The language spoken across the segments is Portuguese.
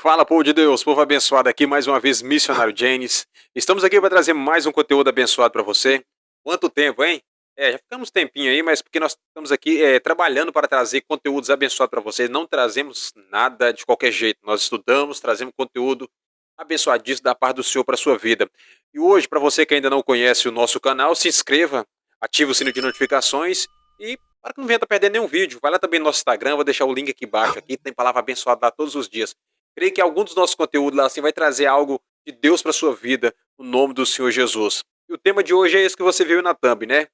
Fala, povo de Deus, povo abençoado aqui, mais uma vez, Missionário James. Estamos aqui para trazer mais um conteúdo abençoado para você. Quanto tempo, hein? Já ficamos um tempinho aí, mas porque nós estamos aqui trabalhando para trazer conteúdos abençoados para você. Não trazemos nada de qualquer jeito. Nós estudamos, trazemos conteúdo abençoadíssimo da parte do Senhor para a sua vida. E hoje, para você que ainda não conhece o nosso canal, se inscreva, ative o sino de notificações e para que não venha perder nenhum vídeo, vai lá também no nosso Instagram, vou deixar o link aqui embaixo, aqui tem palavra abençoada lá todos os dias. Creio que algum dos nossos conteúdos lá assim vai trazer algo de Deus para sua vida, no nome do Senhor Jesus. E o tema de hoje é esse que você viu na thumb, né?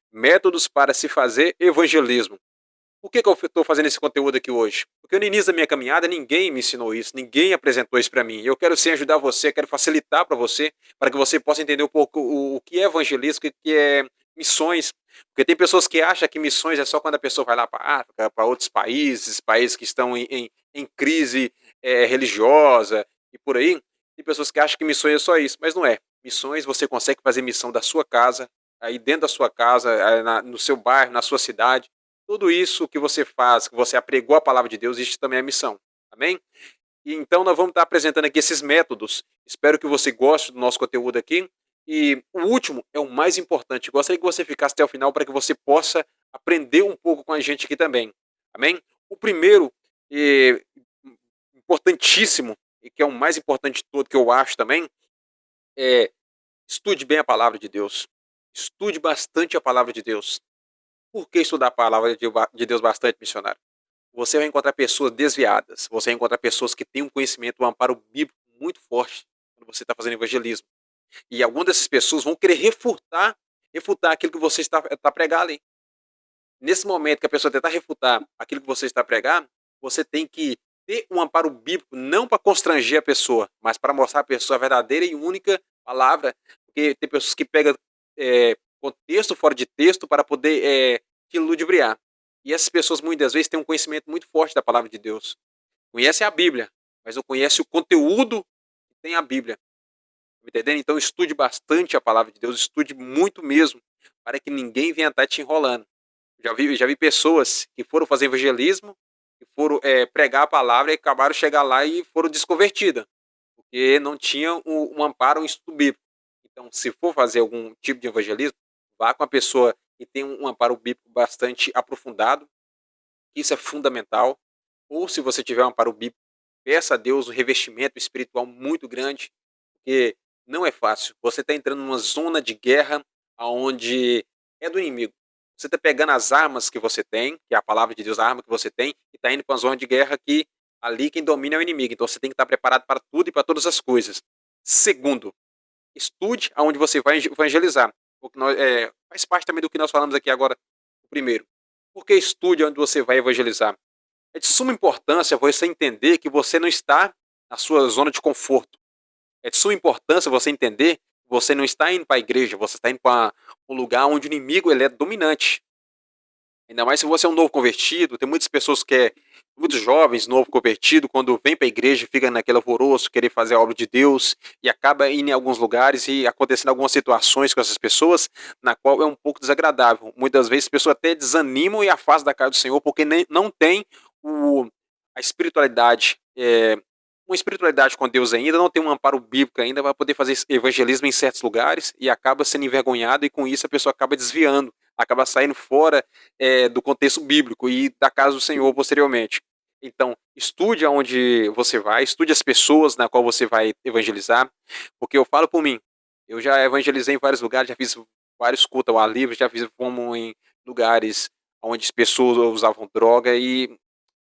Métodos para se fazer evangelismo. Por que eu estou fazendo esse conteúdo aqui hoje? Porque no início da minha caminhada ninguém me ensinou isso, ninguém apresentou isso para mim. Eu quero sim ajudar você, quero facilitar para você, para que você possa entender um pouco o que é evangelismo, o que é missões. Porque tem pessoas que acham que missões é só quando a pessoa vai lá para a África, para outros países, países que estão em crise religiosa e por aí. Tem pessoas que acham que missões é só isso, mas não é. Missões você consegue fazer missão da sua casa, aí dentro da sua casa, no seu bairro, na sua cidade. Tudo isso que você faz, que você apregou a palavra de Deus, isso também é missão. Amém? E então nós vamos estar apresentando aqui esses métodos. Espero que você goste do nosso conteúdo aqui. E o último é o mais importante. Gostaria que você ficasse até o final para que você possa aprender um pouco com a gente aqui também. Amém? O primeiro, e importantíssimo, e que é o mais importante de todo, que eu acho também, é estude bem a palavra de Deus. Estude bastante a palavra de Deus. Por que estudar a palavra de Deus bastante, missionário? Você vai encontrar pessoas desviadas, você vai encontrar pessoas que têm um conhecimento, um amparo bíblico muito forte quando você está fazendo evangelismo. E algumas dessas pessoas vão querer refutar aquilo que você está pregando ali. Nesse momento que a pessoa tentar refutar aquilo que você está pregando, você tem que ter um amparo bíblico, não para constranger a pessoa, mas para mostrar a pessoa a verdadeira e única palavra, porque tem pessoas que pegam contexto fora de texto para poder te ludibriar. E essas pessoas muitas vezes têm um conhecimento muito forte da palavra de Deus. Conhecem a Bíblia, mas não conhecem o conteúdo que tem a Bíblia. Tá entendendo? Então estude bastante a palavra de Deus, estude muito mesmo, para que ninguém venha estar te enrolando. Já vi pessoas que foram fazer evangelismo, que foram pregar a palavra e acabaram de chegar lá e foram desconvertidas, porque não tinham um amparo, um estudo bíblico. Então, se for fazer algum tipo de evangelismo, vá com a pessoa que tem um amparo bíblico bastante aprofundado, isso é fundamental. Ou se você tiver um amparo bíblico, peça a Deus um revestimento espiritual muito grande, porque não é fácil. Você está entrando numa zona de guerra onde é do inimigo. Você está pegando as armas que você tem, que é a palavra de Deus, a arma que você tem, e está indo para uma zona de guerra que ali quem domina é o inimigo. Então você tem que estar preparado para tudo e para todas as coisas. Segundo, estude aonde você vai evangelizar. Porque faz parte também do que nós falamos aqui agora. O primeiro, porque estude onde você vai evangelizar. É de suma importância você entender que você não está na sua zona de conforto. É de suma importância você entender que você não está indo para a igreja, você está indo para um lugar onde o inimigo ele é dominante. Ainda mais se você é um novo convertido, tem muitas pessoas muitos jovens novo convertido, quando vem para a igreja, fica naquele alvoroço, querer fazer a obra de Deus, e acaba indo em alguns lugares e acontecendo algumas situações com essas pessoas, na qual é um pouco desagradável. Muitas vezes as pessoas até desanimam e afastam da casa do Senhor, porque não tem a espiritualidade, uma espiritualidade com Deus ainda, não tem um amparo bíblico ainda, vai poder fazer evangelismo em certos lugares e acaba sendo envergonhado, e com isso a pessoa acaba desviando, acaba saindo fora do contexto bíblico e da casa do Senhor posteriormente. Então, estude aonde você vai, estude as pessoas na qual você vai evangelizar, porque eu falo por mim, eu já evangelizei em vários lugares, já fiz vários cultos ao ar livre, já fiz como em lugares onde as pessoas usavam droga e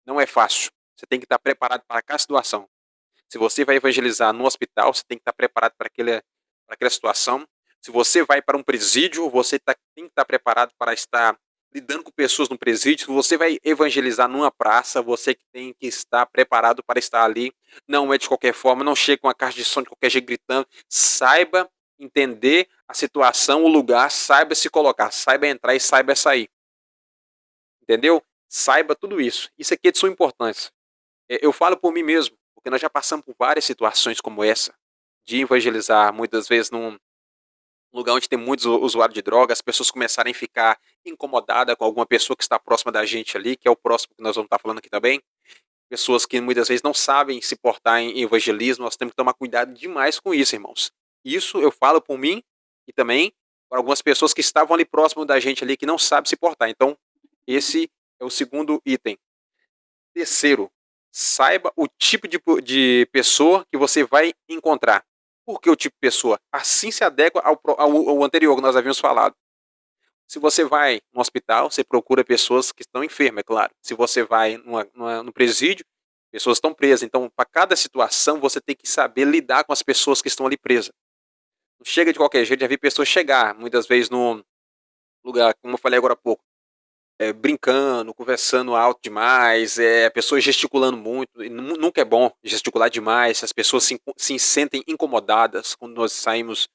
não é fácil. Você tem que estar preparado para cada situação. Se você vai evangelizar no hospital, você tem que estar preparado para aquela situação. Se você vai para um presídio, você tem que estar preparado para estar lidando com pessoas no presídio. Se você vai evangelizar numa praça, você tem que estar preparado para estar ali. Não é de qualquer forma, não chega com uma caixa de som de qualquer jeito gritando. Saiba entender a situação, o lugar, saiba se colocar, saiba entrar e saiba sair. Entendeu? Saiba tudo isso. Isso aqui é de sua importância. Eu falo por mim mesmo, porque nós já passamos por várias situações como essa, de evangelizar muitas vezes num lugar onde tem muitos usuários de droga, as pessoas começarem a ficar incomodadas com alguma pessoa que está próxima da gente ali, que é o próximo que nós vamos estar falando aqui também. pessoas que muitas vezes não sabem se portar em evangelismo, nós temos que tomar cuidado demais com isso, irmãos. Isso eu falo por mim e também para algumas pessoas que estavam ali próximo da gente ali que não sabem se portar. Então, esse é o segundo item. Terceiro, saiba o tipo de pessoa que você vai encontrar. Por que o tipo de pessoa? Assim se adequa ao anterior que nós havíamos falado. Se você vai no hospital, você procura pessoas que estão enfermas, é claro. Se você vai no presídio, pessoas estão presas. Então, para cada situação, você tem que saber lidar com as pessoas que estão ali presas. Não chega de qualquer jeito, já vi pessoas chegar, muitas vezes no lugar, como eu falei agora há pouco, brincando, conversando alto demais, a pessoa gesticulando muito. E nunca é bom gesticular demais, as pessoas se sentem incomodadas quando nós saímos,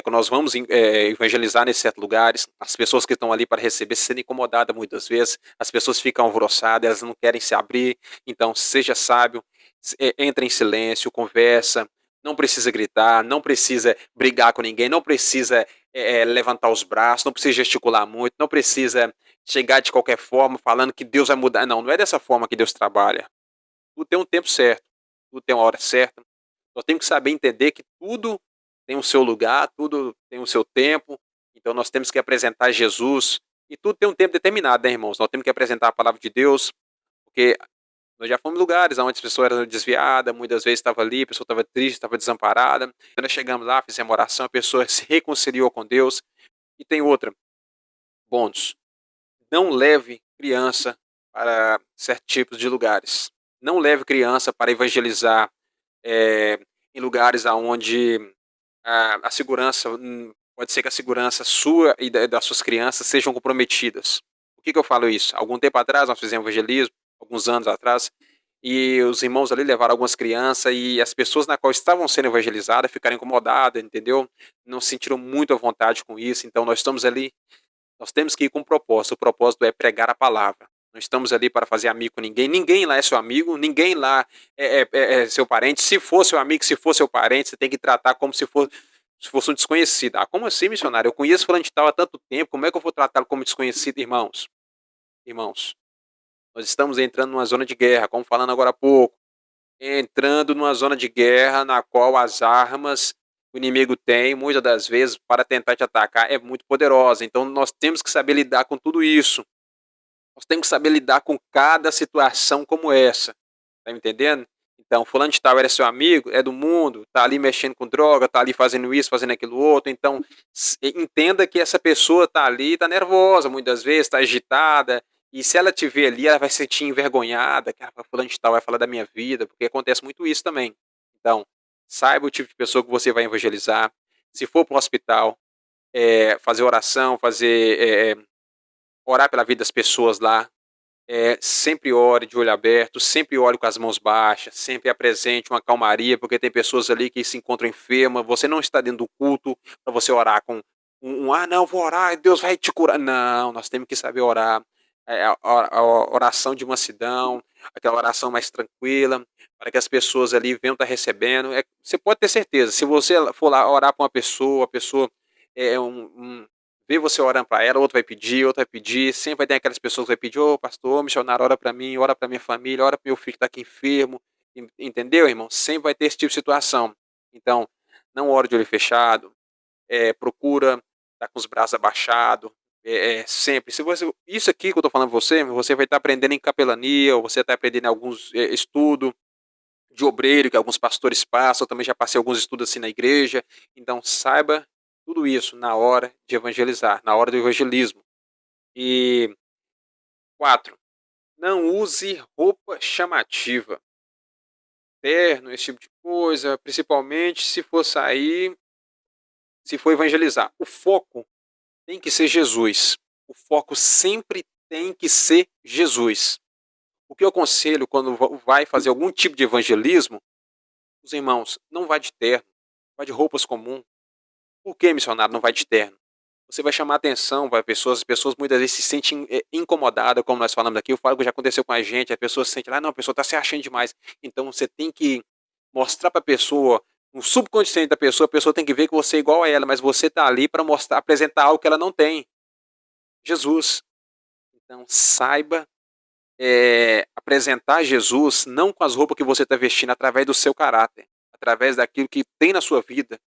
quando nós vamos evangelizar nesses certos lugares. As pessoas que estão ali para receber se sentem incomodadas muitas vezes, as pessoas ficam alvoroçadas, elas não querem se abrir. Então, seja sábio, entre em silêncio, conversa. Não precisa gritar, não precisa brigar com ninguém, não precisa levantar os braços, não precisa gesticular muito, não precisa chegar de qualquer forma falando que Deus vai mudar. Não, não é dessa forma que Deus trabalha. Tudo tem um tempo certo, tudo tem uma hora certa. Nós temos que saber entender que tudo tem o seu lugar, tudo tem o seu tempo. Então nós temos que apresentar Jesus e tudo tem um tempo determinado, né, irmãos? Nós temos que apresentar a palavra de Deus, porque nós já fomos em lugares onde as pessoas eram desviadas, muitas vezes estava ali, a pessoa estava triste, estava desamparada. Quando nós chegamos lá, fizemos oração, a pessoa se reconciliou com Deus. E tem outra, bônus. Não leve criança para certos tipos de lugares. Não leve criança para evangelizar em lugares onde a segurança, pode ser que a segurança sua e das suas crianças sejam comprometidas. Por que eu falo isso? Algum tempo atrás nós fizemos evangelismo, alguns anos atrás, e os irmãos ali levaram algumas crianças e as pessoas na qual estavam sendo evangelizadas ficaram incomodadas, entendeu? Não se sentiram muito à vontade com isso, então nós estamos ali, nós temos que ir com um propósito. O propósito é pregar a palavra. Não estamos ali para fazer amigo com ninguém. Ninguém lá é seu amigo, ninguém lá é seu parente. Se for seu amigo, se for seu parente, você tem que tratar como se fosse um desconhecido. Ah, como assim, missionário? Eu conheço fulano de tal há tanto tempo, como é que eu vou tratá-lo como desconhecido, irmãos? Irmãos, nós estamos entrando numa zona de guerra, como falando agora há pouco. Entrando numa zona de guerra na qual as armas que o inimigo tem, muitas das vezes, para tentar te atacar, é muito poderosa. Então nós temos que saber lidar com tudo isso. Nós temos que saber lidar com cada situação como essa. Tá me entendendo? Então, fulano de tal era seu amigo, é do mundo, tá ali mexendo com droga, tá ali fazendo isso, fazendo aquilo outro. Então, entenda que essa pessoa tá ali, tá nervosa muitas vezes, tá agitada. E se ela te ver ali, ela vai se sentir envergonhada, que fulano de tal vai falar da minha vida, porque acontece muito isso também. Então, saiba o tipo de pessoa que você vai evangelizar. Se for para o hospital, fazer oração, orar pela vida das pessoas lá, sempre ore de olho aberto, sempre ore com as mãos baixas, sempre apresente uma calmaria, porque tem pessoas ali que se encontram enfermas, você não está dentro do culto para você orar com não, vou orar e Deus vai te curar. Não, nós temos que saber orar. A oração de mansidão, aquela oração mais tranquila, para que as pessoas ali venham estar recebendo. Você pode ter certeza, se você for lá orar para uma pessoa, a pessoa vê você orando para ela, outro vai pedir, sempre vai ter aquelas pessoas que vai pedir, ô pastor, missionário, ora para mim, ora para minha família, ora para meu filho que está aqui enfermo, entendeu, irmão? Sempre vai ter esse tipo de situação. Então, não ore de olho fechado, procura estar com os braços abaixados, sempre. Se você, isso aqui que eu estou falando para você, você vai estar aprendendo em capelania, ou você está aprendendo em alguns estudos de obreiro que alguns pastores passam, eu também já passei alguns estudos assim na igreja. Então, saiba tudo isso na hora de evangelizar, na hora do evangelismo. E 4, não use roupa chamativa, terno, esse tipo de coisa, principalmente se for sair, se for evangelizar. O foco tem que ser Jesus. O foco sempre tem que ser Jesus. O que eu aconselho quando vai fazer algum tipo de evangelismo, os irmãos, não vá de terno, vá de roupas comuns. Por que, missionário, não vai de terno? Você vai chamar atenção para pessoas, as pessoas muitas vezes se sentem incomodadas, como nós falamos aqui, eu falo que já aconteceu com a gente, a pessoa se sente lá, não, a pessoa está se achando demais. Então você tem que mostrar para a pessoa, no subconsciente da pessoa, a pessoa tem que ver que você é igual a ela, mas você está ali para mostrar, apresentar algo que ela não tem. Jesus. Então saiba apresentar Jesus não com as roupas que você está vestindo, através do seu caráter, através daquilo que tem na sua vida,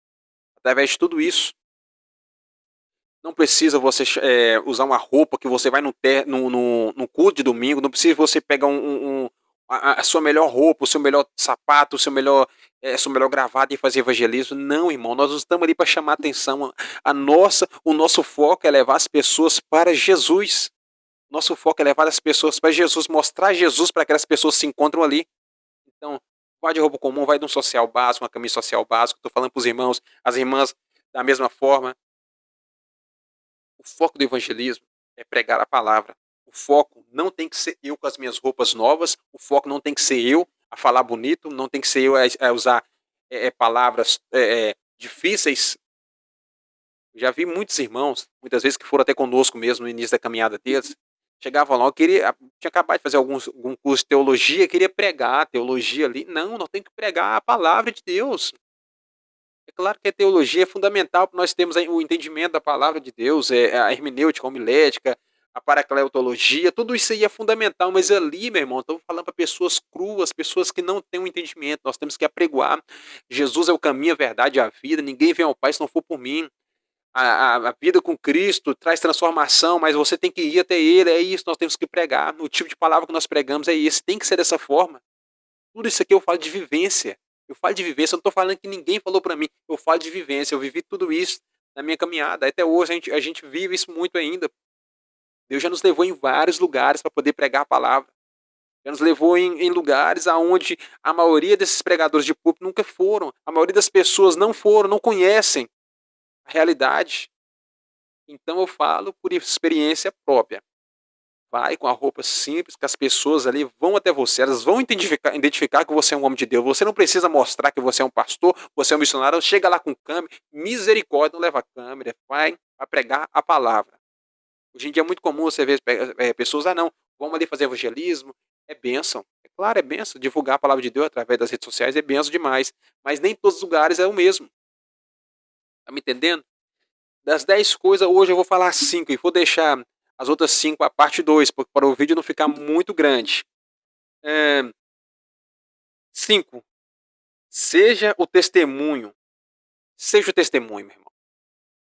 através de tudo isso. Não precisa você usar uma roupa que você vai no culto de domingo, não precisa você pegar a sua melhor roupa, o seu melhor sapato, sua melhor gravata e fazer evangelismo. Não, irmão, nós não estamos ali para chamar atenção. O nosso foco é levar as pessoas para Jesus. Nosso foco é levar as pessoas para Jesus, mostrar Jesus para aquelas pessoas que se encontram ali. Então, vai de roupa comum, vai de um social básico, uma camisa social básica. Estou falando para os irmãos, as irmãs da mesma forma. O foco do evangelismo é pregar a palavra. O foco não tem que ser eu com as minhas roupas novas, o foco não tem que ser eu a falar bonito, não tem que ser eu a usar palavras difíceis. Já vi muitos irmãos, muitas vezes que foram até conosco mesmo no início da caminhada deles, chegavam lá, tinha acabado de fazer algum curso de teologia, queria pregar a teologia ali. Não, nós temos que pregar a palavra de Deus. É claro que a teologia é fundamental para nós termos o entendimento da palavra de Deus, a hermenêutica, a homilética, a paracleutologia, tudo isso aí é fundamental, mas ali, meu irmão, estamos falando para pessoas cruas, pessoas que não têm um entendimento, nós temos que apregoar. Jesus é o caminho, a verdade e a vida, ninguém vem ao Pai se não for por mim. A vida com Cristo traz transformação, mas você tem que ir até Ele, é isso, nós temos que pregar. O tipo de palavra que nós pregamos é esse, tem que ser dessa forma. Tudo isso aqui eu falo de vivência. Eu falo de vivência, eu não estou falando que ninguém falou para mim. Eu falo de vivência, eu vivi tudo isso na minha caminhada. Até hoje a gente vive isso muito ainda. Deus já nos levou em vários lugares para poder pregar a palavra. Já nos levou em lugares aonde a maioria desses pregadores de púlpito nunca foram. A maioria das pessoas não foram, não conhecem a realidade. Então eu falo por experiência própria. Vai com a roupa simples, que as pessoas ali vão até você, elas vão identificar que você é um homem de Deus. Você não precisa mostrar que você é um pastor, você é um missionário, chega lá com câmera, misericórdia, não leva câmera, vai a pregar a palavra. Hoje em dia é muito comum você ver pessoas, não, vamos ali fazer evangelismo, é bênção. É claro, é bênção, divulgar a palavra de Deus através das redes sociais é bênção demais, mas nem todos os lugares é o mesmo. Tá me entendendo? Das 10 coisas, hoje eu vou falar 5 e vou deixar as outras 5 a parte 2, para o vídeo não ficar muito grande. 5. Seja o testemunho. Seja o testemunho, meu irmão.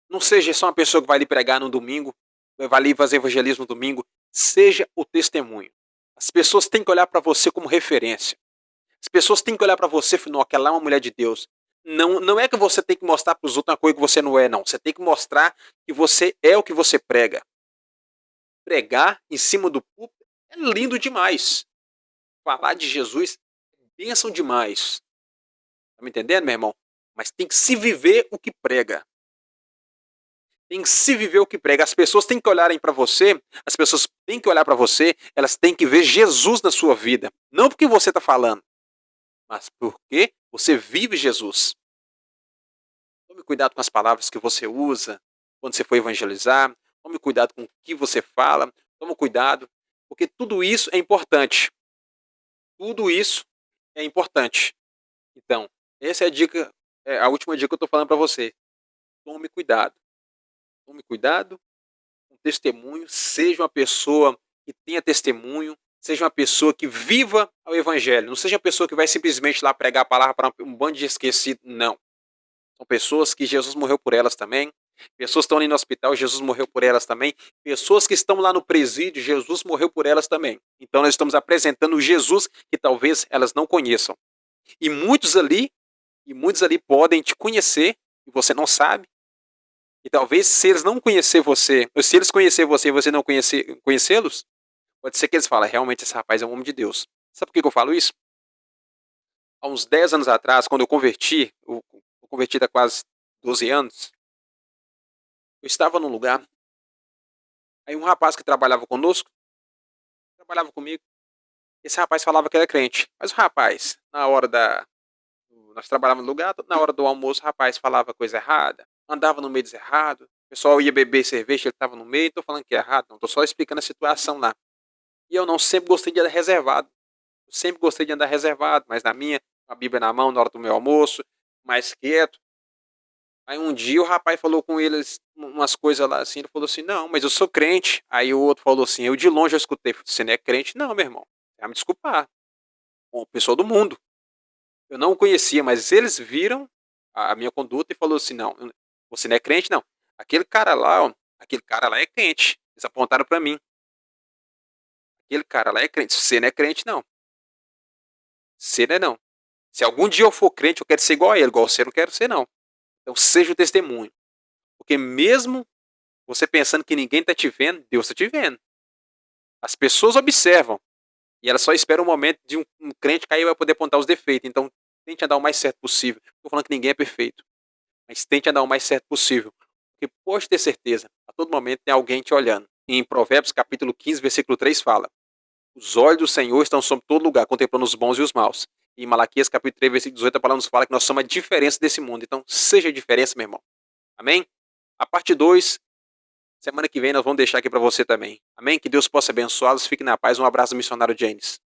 Não seja só uma pessoa que vai ali pregar no domingo, vai ali fazer evangelismo no domingo. Seja o testemunho. As pessoas têm que olhar para você como referência. As pessoas têm que olhar para você e falar, não, aquela é uma mulher de Deus. Não, não é que você tem que mostrar para os outros uma coisa que você não é, não. Você tem que mostrar que você é o que você prega. Pregar em cima do púlpito é lindo demais. Falar de Jesus é bênção demais. Tá me entendendo, meu irmão? Mas tem que se viver o que prega. Tem que se viver o que prega. As pessoas têm que olharem para você, as pessoas têm que olhar para você, elas têm que ver Jesus na sua vida. Não porque você está falando, mas porque você vive Jesus. Tome cuidado com as palavras que você usa quando você for evangelizar. Tome cuidado com o que você fala. Tome cuidado, porque tudo isso é importante. Tudo isso é importante. Então, essa é a dica, a última dica que eu estou falando para você. Tome cuidado. Tome cuidado com testemunho. Seja uma pessoa que tenha testemunho. Seja uma pessoa que viva o evangelho. Não seja uma pessoa que vai simplesmente lá pregar a palavra para um bando de esquecido. Não. São pessoas que Jesus morreu por elas também. Pessoas que estão ali no hospital, Jesus morreu por elas também. Pessoas que estão lá no presídio, Jesus morreu por elas também. Então nós estamos apresentando Jesus que talvez elas não conheçam. E muitos ali podem te conhecer e você não sabe. E talvez se eles não conhecer você, ou se eles conhecer você e você não conhecê-los, pode ser que eles falem, realmente esse rapaz é um homem de Deus. Sabe por que eu falo isso? Há uns 10 anos atrás, quando eu converti há quase 12 anos, eu estava num lugar, aí um rapaz que trabalhava conosco, trabalhava comigo, esse rapaz falava que era crente, mas o rapaz, nós trabalhávamos no lugar, na hora do almoço o rapaz falava coisa errada, andava no meio errado, o pessoal ia beber cerveja, ele estava no meio, estou falando que é errado, não, estou só explicando a situação lá. E eu não sempre gostei de andar reservado, mas na minha, com a Bíblia na mão, na hora do meu almoço, mais quieto. Aí um dia o rapaz falou com eles umas coisas lá assim, ele falou assim: "Não, mas eu sou crente". Aí o outro falou assim, eu de longe eu escutei: "Você não é crente não, meu irmão, vai me desculpar, o pessoal do mundo". Eu não o conhecia, mas eles viram a minha conduta e falou assim: "Não, você não é crente não. Aquele cara lá, ó, aquele cara lá é crente". Eles apontaram pra mim: "Aquele cara lá é crente, você não é crente não, você não é não. Se algum dia eu for crente, eu quero ser igual a ele, igual você eu não quero ser não. Então seja o testemunho". Porque mesmo você pensando que ninguém está te vendo, Deus está te vendo. As pessoas observam e elas só esperam o momento de um crente cair para poder apontar os defeitos. Então, tente andar o mais certo possível. Não estou falando que ninguém é perfeito, mas tente andar o mais certo possível. Porque pode ter certeza, a todo momento tem alguém te olhando. Em Provérbios capítulo 15, versículo 3 fala: os olhos do Senhor estão sobre todo lugar, contemplando os bons e os maus. E em Malaquias capítulo 3, versículo 18, a palavra nos fala que nós somos a diferença desse mundo. Então, seja a diferença, meu irmão. Amém? A parte 2 semana que vem nós vamos deixar aqui para você também. Amém? Que Deus possa abençoá-los. Fique na paz. Um abraço, missionário James.